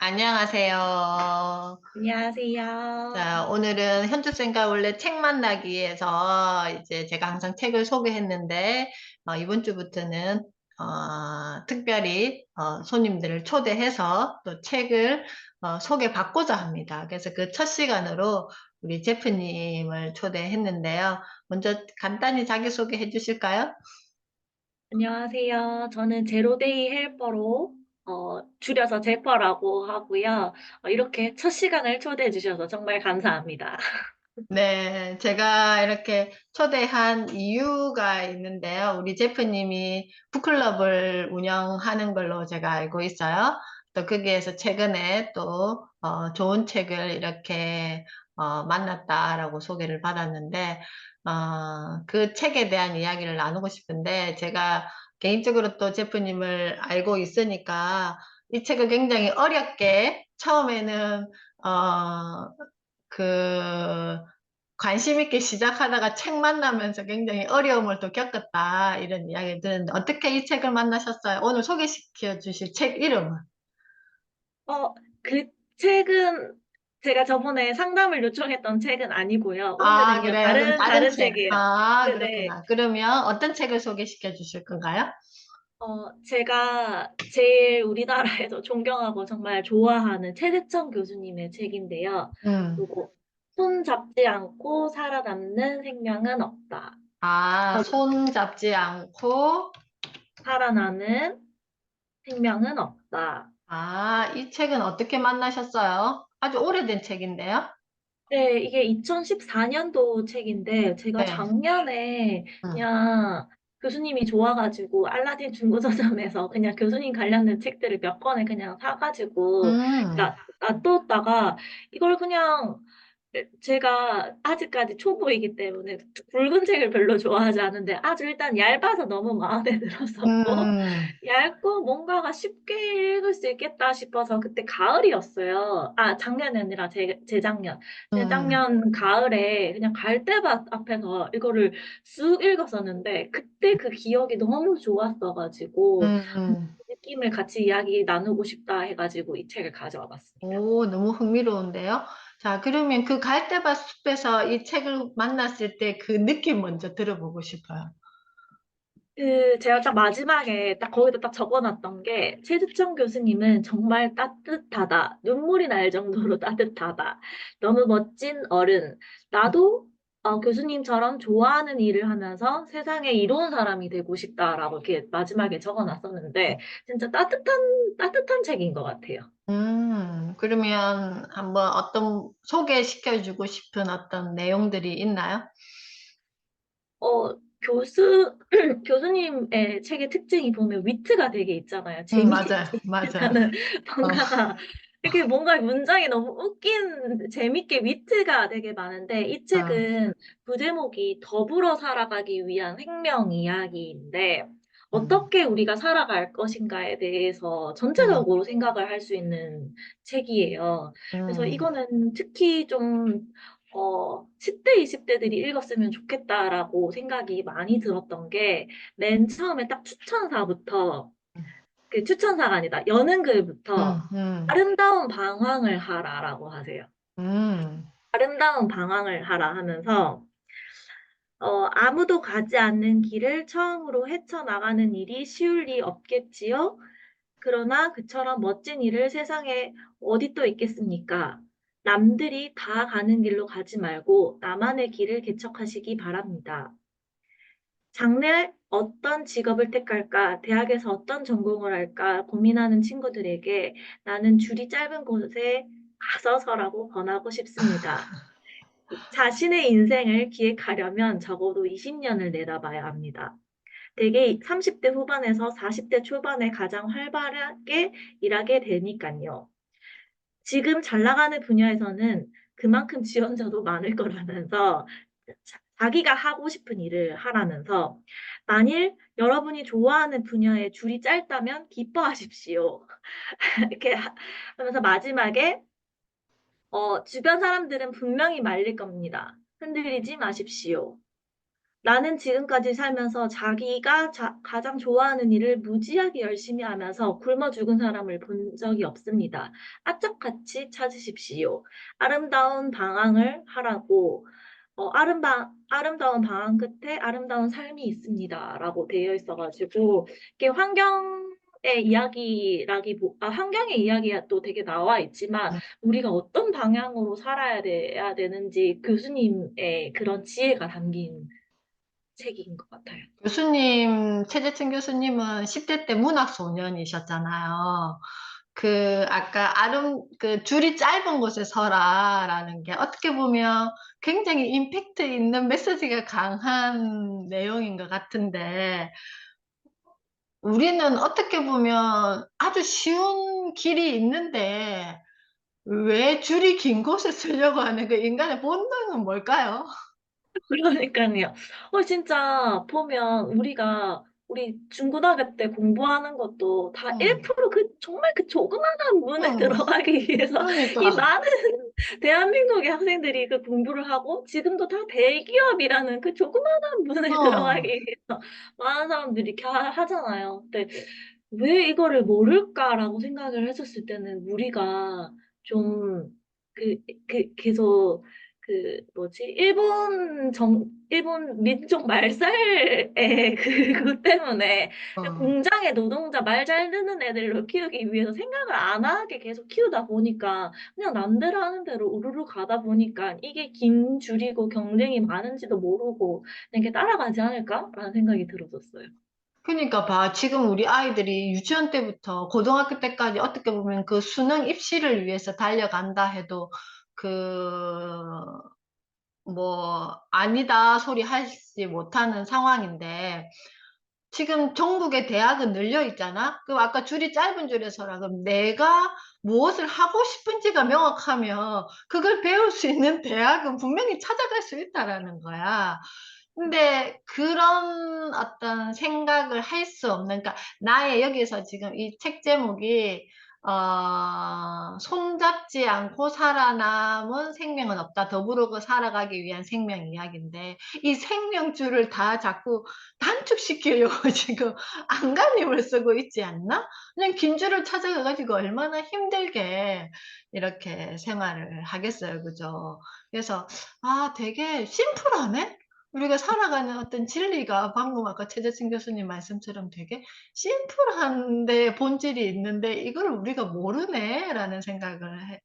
안녕하세요. 안녕하세요. 자, 오늘은 현주쌤과 원래 책 만나기에서 이제 제가 항상 책을 소개했는데, 이번 주부터는, 특별히, 손님들을 초대해서 또 책을, 소개받고자 합니다. 그래서 그 첫 시간으로 우리 제프님을 초대했는데요. 먼저 간단히 자기소개 해주실까요? 안녕하세요. 저는 제로데이 헬퍼로 줄여서 제퍼라고 하고요. 이렇게 첫 시간을 초대해 주셔서 정말 감사합니다. 네, 제가 이렇게 초대한 이유가 있는데요. 우리 제프님이 북클럽을 운영하는 걸로 제가 알고 있어요. 또 거기에서 최근에 또 좋은 책을 이렇게 만났다라고 소개를 받았는데 그 책에 대한 이야기를 나누고 싶은데 제가 개인적으로 또 제프님을 알고 있으니까 이 책을 굉장히 어렵게 처음에는 그 관심 있게 시작하다가 책 만나면서 굉장히 어려움을 또 겪었다 이런 이야기 들었는데 어떻게 이 책을 만나셨어요? 오늘 소개시켜 주실 책 이름은? 그 책은 제가 저번에 상담을 요청했던 책은 아니고요. 아, 오늘은요, 그래요. 그럼 다른 다른 책. 책이에요. 아, 네네. 그렇구나. 그러면 어떤 책을 소개시켜 주실 건가요? 제가 제일 우리나라에서 존경하고 정말 좋아하는 최대천 교수님의 책인데요. 음. 요거, 손 잡지 않고 살아남는 생명은 없다. 아, 손 잡지 않고, 살아나는 생명은 없다. 이 책은 어떻게 만나셨어요? 아주 오래된 책인데요? 네, 이게 2014년도 책인데, 제가 네. 작년에 음. 그냥 교수님이 좋아가지고 알라딘 중고서점에서 그냥 교수님 관련된 책들을 몇 권을 그냥 사가지고 음. 놔뒀다가 이걸 그냥 제가 아직까지 초보이기 때문에 굵은 책을 별로 좋아하지 않는데 아주 일단 얇아서 너무 마음에 들었었고 음. 얇고 뭔가가 쉽게 읽을 수 있겠다 싶어서 그때 가을이었어요. 아, 작년이 아니라 재작년. 음. 재작년 가을에 그냥 갈대밭 앞에서 이거를 쑥 읽었었는데 그때 그 기억이 너무 좋았어가지고 음. 그 느낌을 같이 이야기 나누고 싶다 해가지고 이 책을 가져와 봤습니다. 오, 너무 흥미로운데요? 자, 그러면 그 갈대밭 숲에서 이 책을 만났을 때 그 느낌 먼저 들어보고 싶어요. 제가 딱 마지막에 딱 거기다 딱 적어놨던 게 최주정 교수님은 정말 따뜻하다. 눈물이 날 정도로 따뜻하다. 너무 멋진 어른. 나도 교수님처럼 좋아하는 일을 하면서 세상에 이로운 사람이 되고 싶다라고 이렇게 마지막에 적어놨었는데 진짜 따뜻한 책인 것 같아요. 그러면 한번 어떤 소개시켜주고 싶은 어떤 내용들이 있나요? 교수님의 책의 특징이 보면 위트가 되게 있잖아요. 맞아요, 맞아요. 재미있다는 어. 뭔가가, 이렇게 뭔가 문장이 너무 웃긴, 재밌게 위트가 되게 많은데, 이 어. 책은 부제목이 더불어 살아가기 위한 생명 이야기인데, 음. 어떻게 우리가 살아갈 것인가에 대해서 음. 전체적으로 생각을 할 수 있는 책이에요. 그래서 음. 이거는 특히 좀 10대, 20대들이 읽었으면 좋겠다라고 생각이 많이 들었던 게, 맨 처음에 딱 추천사부터, 그 추천사가 아니다, 여는 글부터, 음. 아름다운 방황을 하라라고 하세요. 음. 아름다운 방황을 하라 하면서, 아무도 가지 않는 길을 처음으로 헤쳐나가는 일이 쉬울 리 없겠지요? 그러나 그처럼 멋진 일을 세상에 어디 또 있겠습니까? 남들이 다 가는 길로 가지 말고 나만의 길을 개척하시기 바랍니다. 장래 어떤 직업을 택할까, 대학에서 어떤 전공을 할까 고민하는 친구들에게 나는 줄이 짧은 곳에 가서 서라고 권하고 싶습니다. 자신의 인생을 기획하려면 적어도 20년을 내다봐야 합니다. 대개 30대 후반에서 40대 초반에 가장 활발하게 일하게 되니까요. 지금 잘 나가는 분야에서는 그만큼 지원자도 많을 거라면서 자기가 하고 싶은 일을 하라면서 만일 여러분이 좋아하는 분야의 줄이 짧다면 기뻐하십시오. 이렇게 하면서 마지막에 주변 사람들은 분명히 말릴 겁니다. 흔들리지 마십시오. 나는 지금까지 살면서 자기가 가장 좋아하는 일을 무지하게 열심히 하면서 굶어 죽은 사람을 본 적이 없습니다. 악착같이 찾으십시오. 아름다운 방황을 하라고, 아름다운 방황 끝에 아름다운 삶이 있습니다. 라고 되어 있어가지고, 이게 환경의 이야기가 또 되게 나와 있지만, 우리가 어떤 방향으로 살아야 돼야 되는지 교수님의 그런 지혜가 담긴 책인 것 같아요. 최재층 교수님은 10대 때 문학 소년이셨잖아요. 아까 줄이 짧은 곳에 서라라는 게 어떻게 보면 굉장히 임팩트 있는 메시지가 강한 내용인 것 같은데, 우리는 어떻게 보면 아주 쉬운 길이 있는데, 왜 줄이 긴 곳에 쓰려고 하는 그 인간의 본능은 뭘까요? 그러니까요. 진짜 보면 우리 중고등학교 때 공부하는 것도 다 응, 1% 정말 그 조그마한 문에 응, 들어가기 위해서 이 그러니까, 많은 대한민국의 학생들이 그 공부를 하고 지금도 다 대기업이라는 그 조그마한 문에 들어가기 어, 위해서 많은 사람들이 이렇게 하잖아요. 근데 왜 이거를 모를까라고 생각을 했었을 때는 우리가 좀 그, 계속 뭐지? 일본 민족 말살의 그것 때문에 어. 공장의 노동자 말 잘 듣는 애들로 키우기 위해서 생각을 안 하게 계속 키우다 보니까 그냥 남들 하는 대로 우르르 가다 보니까 이게 긴 줄이고 경쟁이 많은지도 모르고 그냥 이렇게 따라가지 않을까라는 생각이 들었었어요. 그러니까 봐. 지금 우리 아이들이 유치원 때부터 고등학교 때까지 어떻게 보면 그 수능 입시를 위해서 달려간다 해도 아니다 소리 하지 못하는 상황인데, 지금 전국의 대학은 늘려 있잖아? 그럼 아까 줄이 짧은 줄에서라. 그럼 내가 무엇을 하고 싶은지가 명확하면 그걸 배울 수 있는 대학은 분명히 찾아갈 수 있다라는 거야. 근데 그런 어떤 생각을 할 수 없는, 그러니까 나의 여기서 지금 이 책 제목이 손잡지 않고 살아남은 생명은 없다. 더불어 살아가기 위한 생명 이야기인데, 이 생명줄을 다 자꾸 단축시키려고 지금 안간힘을 쓰고 있지 않나? 그냥 긴 줄을 찾아가가지고 얼마나 힘들게 이렇게 생활을 하겠어요. 그죠? 그래서, 되게 심플하네? 우리가 살아가는 어떤 진리가 방금 아까 최재승 교수님 말씀처럼 되게 심플한데 본질이 있는데 이걸 우리가 모르네? 라는 생각을 해.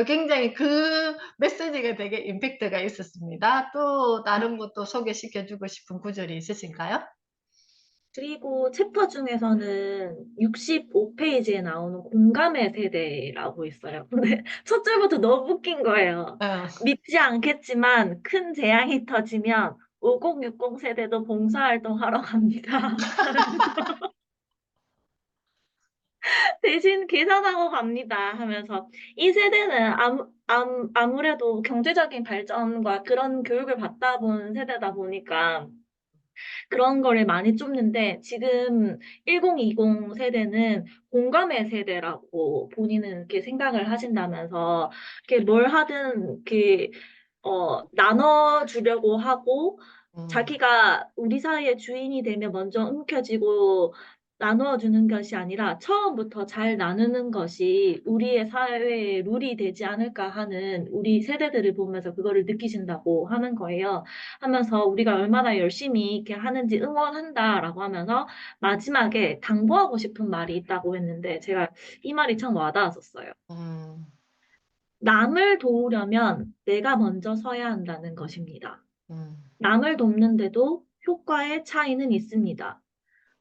굉장히 그 메시지가 되게 임팩트가 있었습니다. 또 다른 것도 소개시켜주고 싶은 구절이 있으신가요? 그리고 챕터 중에서는 65페이지에 나오는 공감의 세대라고 있어요. 근데 첫 줄부터 너무 웃긴 거예요. 어. 믿지 않겠지만 큰 재앙이 터지면 5060 세대도 봉사활동 하러 갑니다. 대신 계산하고 갑니다 하면서 이 세대는 아무래도 경제적인 발전과 그런 교육을 받다 본 세대다 보니까 그런 거를 많이 쫓는데 지금 1020 세대는 공감의 세대라고 본인은 이렇게 생각을 하신다면서 이렇게 뭘 하든 나눠주려고 하고 음. 자기가 우리 사이의 주인이 되면 먼저 움켜쥐고 나누어 주는 것이 아니라 처음부터 잘 나누는 것이 우리의 사회의 룰이 되지 않을까 하는 우리 세대들을 보면서 그거를 느끼신다고 하는 거예요. 하면서 우리가 얼마나 열심히 이렇게 하는지 응원한다라고 하면서 마지막에 당부하고 싶은 말이 있다고 했는데 제가 이 말이 참 와닿았었어요. 음. 남을 도우려면 내가 먼저 서야 한다는 것입니다. 음. 남을 돕는데도 효과의 차이는 있습니다.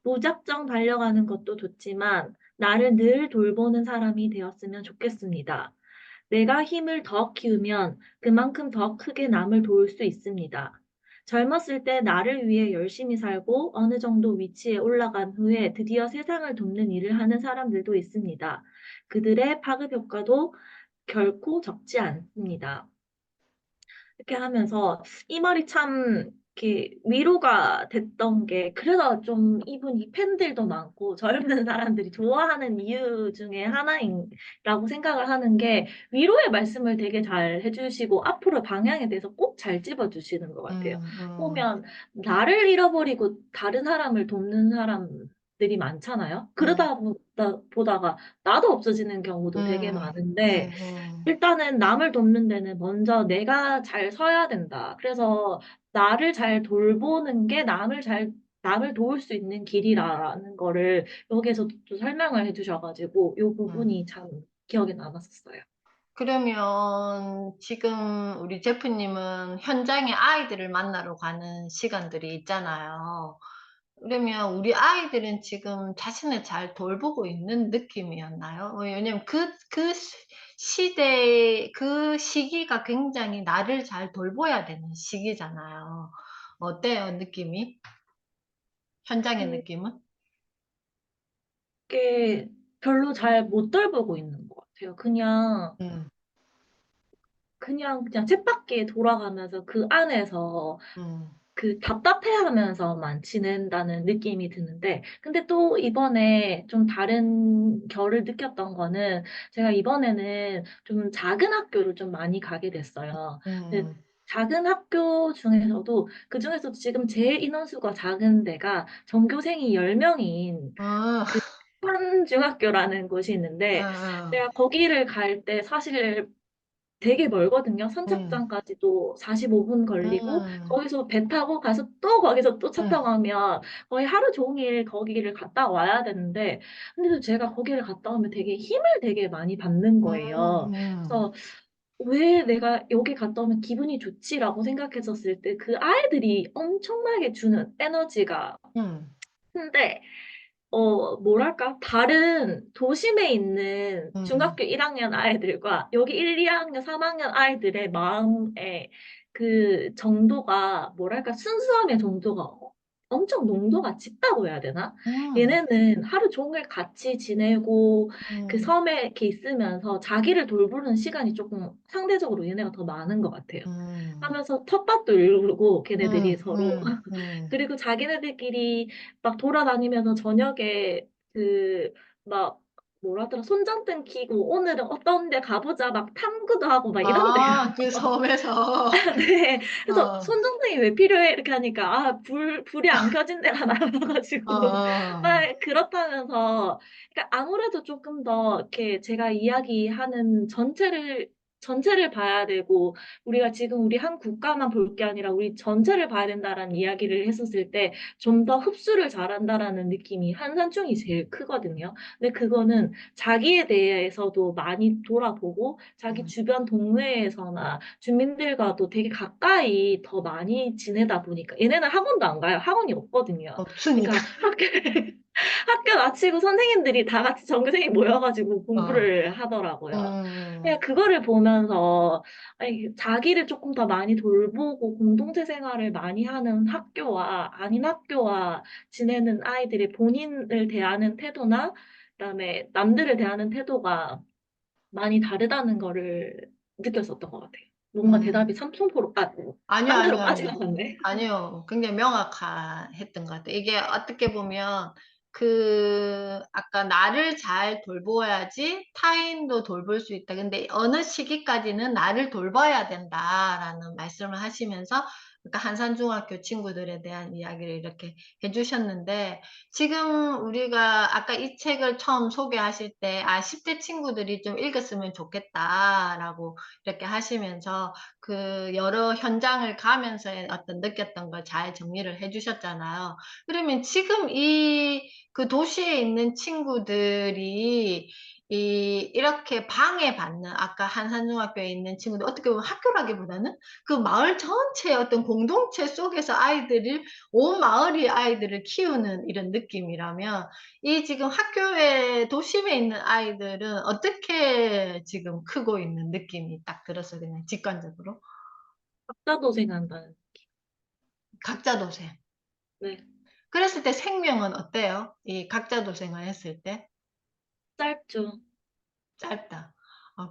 무작정 달려가는 것도 좋지만 나를 늘 돌보는 사람이 되었으면 좋겠습니다. 내가 힘을 더 키우면 그만큼 더 크게 남을 도울 수 있습니다. 젊었을 때 나를 위해 열심히 살고 어느 정도 위치에 올라간 후에 드디어 세상을 돕는 일을 하는 사람들도 있습니다. 그들의 파급 효과도 결코 적지 않습니다. 이렇게 하면서 이 말이 참 이렇게 위로가 됐던 게 그래서 좀 이분이 팬들도 많고 젊은 사람들이 좋아하는 이유 중에 하나라고 생각을 하는 게 위로의 말씀을 되게 잘 해주시고 앞으로 방향에 대해서 꼭 잘 찝어주시는 것 같아요. 음, 음, 보면 나를 잃어버리고 다른 사람을 돕는 사람들이 많잖아요. 음, 보다가 나도 없어지는 경우도 되게 음, 많은데 음, 일단은 남을 돕는 데는 먼저 내가 잘 서야 된다. 그래서 나를 잘 돌보는 게 남을 도울 수 있는 길이라는 거를 여기에서 또 설명을 해주셔가지고 이 음. 부분이 참 기억에 남았었어요. 그러면 지금 우리 제프님은 현장에 아이들을 만나러 가는 시간들이 있잖아요. 그러면 우리 아이들은 지금 자신을 잘 돌보고 있는 느낌이었나요? 왜냐면 시대, 그 시기가 굉장히 나를 잘 돌봐야 되는 시기잖아요. 어때요, 느낌이? 현장의 음, 느낌은? 이게 별로 잘 못 돌보고 있는 것 같아요. 음, 그냥 쳇바퀴 돌아가면서 그 안에서 음, 그 답답해하면서만 지낸다는 느낌이 드는데, 근데 또 이번에 좀 다른 결을 느꼈던 거는 제가 이번에는 좀 작은 학교를 좀 많이 가게 됐어요. 근데 음, 작은 학교 중에서도 그 중에서도 지금 제일 인원수가 작은 데가 전교생이 10명인 어, 그 한 중학교라는 곳이 어, 있는데 어, 제가 거기를 갈 때 사실 되게 멀거든요. 음, 선착장까지도 45분 걸리고 음, 거기서 배 타고 가서 또 거기서 또 차 음, 타고 하면 거의 하루 종일 거기를 갔다 와야 되는데 근데도 제가 거기를 갔다 오면 되게 힘을 되게 많이 받는 거예요. 음, 그래서 왜 내가 여기 갔다 오면 기분이 좋지라고 생각했었을 때 그 아이들이 엄청나게 주는 에너지가 음, 큰데 뭐랄까, 다른 도심에 있는 음, 중학교 1학년 아이들과 여기 1, 2학년, 3학년 아이들의 마음의 그 정도가, 뭐랄까, 순수함의 정도가 엄청 농도가 짙다고 해야 되나? 음, 얘네는 하루 종일 같이 지내고 그 음, 섬에 이렇게 있으면서 자기를 돌보는 시간이 조금 상대적으로 얘네가 더 많은 것 같아요. 음, 하면서 텃밭도 이루고 걔네들이 음, 서로 음, 음. 그리고 자기네들끼리 막 돌아다니면서 저녁에 그 막 뭐라더라 손전등 키고 오늘은 어떤 데 가보자 막 탐구도 하고 막 이런데요. 아, 그 섬에서, 네. 그래서 어, 손전등이 왜 필요해? 이렇게 하니까 불이 안 켜진 데가 어, 많아가지고 어, 막 그렇다면서 그러니까 아무래도 조금 더 이렇게 제가 이야기하는 전체를 봐야 되고 우리가 지금 우리 한 국가만 볼 게 아니라 우리 전체를 봐야 된다라는 이야기를 했었을 때 좀 더 흡수를 잘한다라는 느낌이 한산중이 제일 크거든요. 근데 그거는 자기에 대해서도 많이 돌아보고 자기 음, 주변 동네에서나 주민들과도 되게 가까이 더 많이 지내다 보니까 얘네는 학원도 안 가요. 학원이 없거든요. 없으니까, 그러니까 학교 마치고 선생님들이 다 같이 전교생이 모여가지고 어, 공부를 하더라고요. 음, 그냥 그거를 보면서 아니, 자기를 조금 더 많이 돌보고 공동체 생활을 많이 하는 학교와 아닌 학교와 지내는 아이들의 본인을 대하는 태도나 그다음에 남들을 대하는 태도가 많이 다르다는 거를 느꼈었던 것 같아요. 뭔가 음. 대답이 삼성포로, 아니요, 딴 데로 아니요, 아니요. 빠져나갔네. 아니요. 굉장히 명확했던 것 같아요. 이게 어떻게 보면, 아까 나를 잘 돌보아야지 타인도 돌볼 수 있다. 근데 어느 시기까지는 나를 돌봐야 된다라는 말씀을 하시면서, 그러니까 한산중학교 친구들에 대한 이야기를 이렇게 해주셨는데, 지금 우리가 아까 이 책을 처음 소개하실 때, 10대 친구들이 좀 읽었으면 좋겠다라고 이렇게 하시면서, 여러 현장을 가면서의 어떤 느꼈던 걸 잘 정리를 해주셨잖아요. 그러면 지금 그 도시에 있는 친구들이 이렇게 방해받는, 아까 한산중학교에 있는 친구들, 어떻게 보면 학교라기보다는 그 마을 전체의 어떤 공동체 속에서 온 마을이 아이들을 키우는 이런 느낌이라면, 이 지금 학교에, 도심에 있는 아이들은 어떻게 지금 크고 있는 느낌이 딱 들었어요, 그냥 직관적으로. 각자 도생한다는. 각자 도생. 네. 그랬을 때 생명은 어때요? 이 각자 도생을 했을 때? 짧죠. 짧다.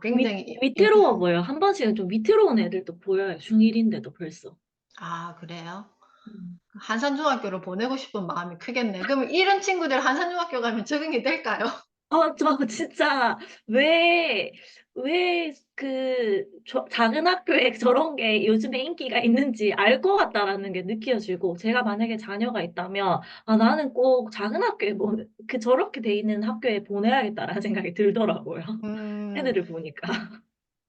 굉장히, 위태로워 보여. 한 번씩은 좀 위태로운 애들도 보여요. 중1인데도 벌써. 그래요? 음. 한산중학교로 보내고 싶은 마음이 크겠네. 그럼 이런 친구들 한산중학교 가면 적응이 될까요? 저 진짜 왜, 작은 학교에 저런 게 요즘에 인기가 있는지 알 것 같다라는 게 느껴지고, 제가 만약에 자녀가 있다면, 나는 꼭 작은 학교에, 저렇게 돼 있는 학교에 보내야겠다라는 생각이 들더라고요. 음, 애들을 보니까.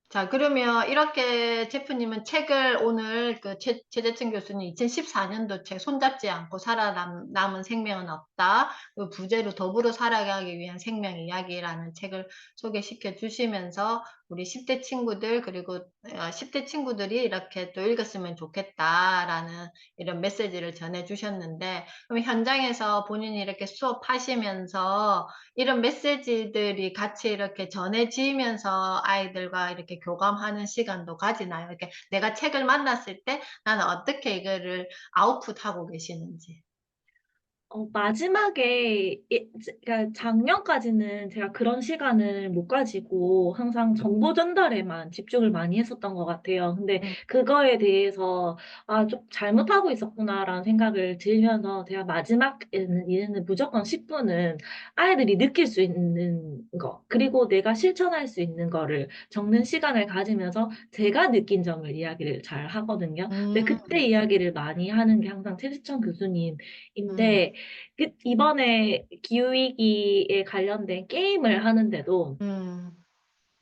자, 그러면 이렇게 제프님은 책을 오늘 그 최재천 교수님 2014년도 책 손잡지 않고 살아남은 생명은 없다. 그 부제로 더불어 살아가기 위한 생명 이야기라는 책을 소개시켜 주시면서 우리 10대 친구들 그리고 10대 친구들이 이렇게 또 읽었으면 좋겠다라는 이런 메시지를 전해 주셨는데 그럼 현장에서 본인이 이렇게 수업하시면서 이런 메시지들이 같이 이렇게 전해지면서 아이들과 이렇게 교감하는 시간도 가지나요? 이렇게 내가 책을 만났을 때 나는 어떻게 이거를 아웃풋하고 계시는지. 마지막에, 그러니까 작년까지는 제가 그런 시간을 못 가지고 항상 정보 전달에만 집중을 많이 했었던 것 같아요. 근데 음, 그거에 대해서, 좀 잘못하고 있었구나라는 생각을 들면서 제가 마지막에는 이제는 무조건 10분은 아이들이 느낄 수 있는 거, 그리고 내가 실천할 수 있는 거를 적는 시간을 가지면서 제가 느낀 점을 이야기를 잘 하거든요. 근데 음, 그때 이야기를 많이 하는 게 항상 최지천 음, 교수님인데, 이번에 기후위기에 관련된 게임을 하는데도 음,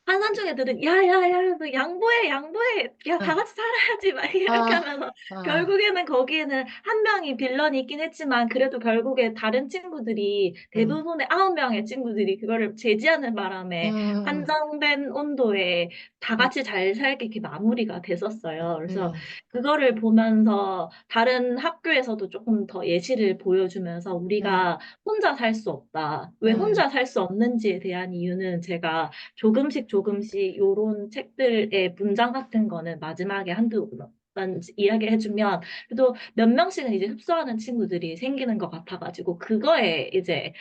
한산중 애들은 야야야 너 양보해 양보해 야 다 음, 같이 살아야지 막 이렇게 어, 하면서 어, 결국에는 거기에는 한 명이 빌런이 있긴 했지만 그래도 결국에 다른 친구들이 음, 대부분의 9명의 친구들이 그거를 제지하는 바람에 음, 한정된 온도에 다 음, 같이 잘 살게 이렇게 마무리가 됐었어요. 그래서 음, 그거를 보면서 다른 학교에서도 조금 더 예시를 보여주면서 음, 우리가 혼자 살 수 없다. 왜 음, 혼자 살 수 없는지에 대한 이유는 제가 조금씩 조금씩 요런 책들의 문장 같은 거는 마지막에 한두 번 이야기를 해주면 그래도 몇 명씩은 이제 흡수하는 친구들이 생기는 것 같아가지고 그거에 이제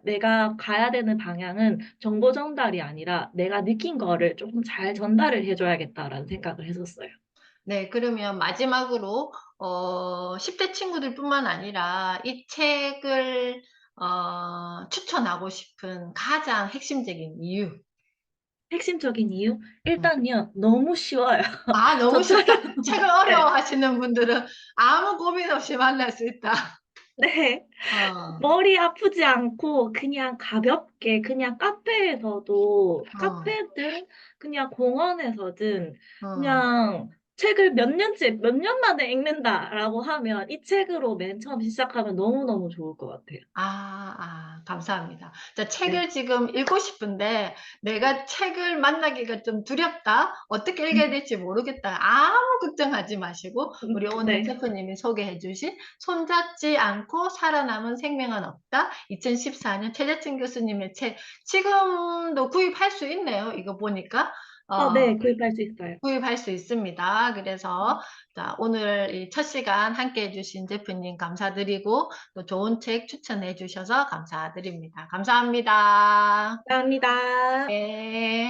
내가 가야 되는 방향은 정보 전달이 아니라 내가 느낀 거를 조금 잘 전달을 해줘야겠다라는 생각을 했었어요. 네, 그러면 마지막으로 10대 친구들뿐만 아니라 이 책을 추천하고 싶은 가장 핵심적인 이유. 핵심적인 이유? 음. 일단요, 너무 쉬워요. 아, 너무 저처럼, 쉽다. 책을 네. 어려워하시는 분들은 아무 고민 없이 만날 수 있다. 네. 어, 머리 아프지 않고 그냥 가볍게 그냥 어, 카페든 그냥 공원에서든 어. 그냥 책을 몇 년 만에 읽는다라고 하면 이 책으로 맨 처음 시작하면 너무너무 좋을 것 같아요. 감사합니다. 자, 네. 책을 지금 읽고 싶은데 내가 책을 만나기가 좀 두렵다. 어떻게 읽어야 될지 모르겠다. 아무 걱정하지 마시고 우리 오늘 네. 셰프님이 소개해 주신 손잡지 않고 살아남은 생명은 없다. 2014년 최재층 교수님의 책 지금도 구입할 수 있네요. 이거 보니까. 어, 네, 구입할 수 있어요. 구입할 수 있습니다. 그래서 자, 오늘 이 첫 시간 함께 해주신 제프님 감사드리고 또 좋은 책 추천해 주셔서 감사드립니다. 감사합니다. 감사합니다. 네.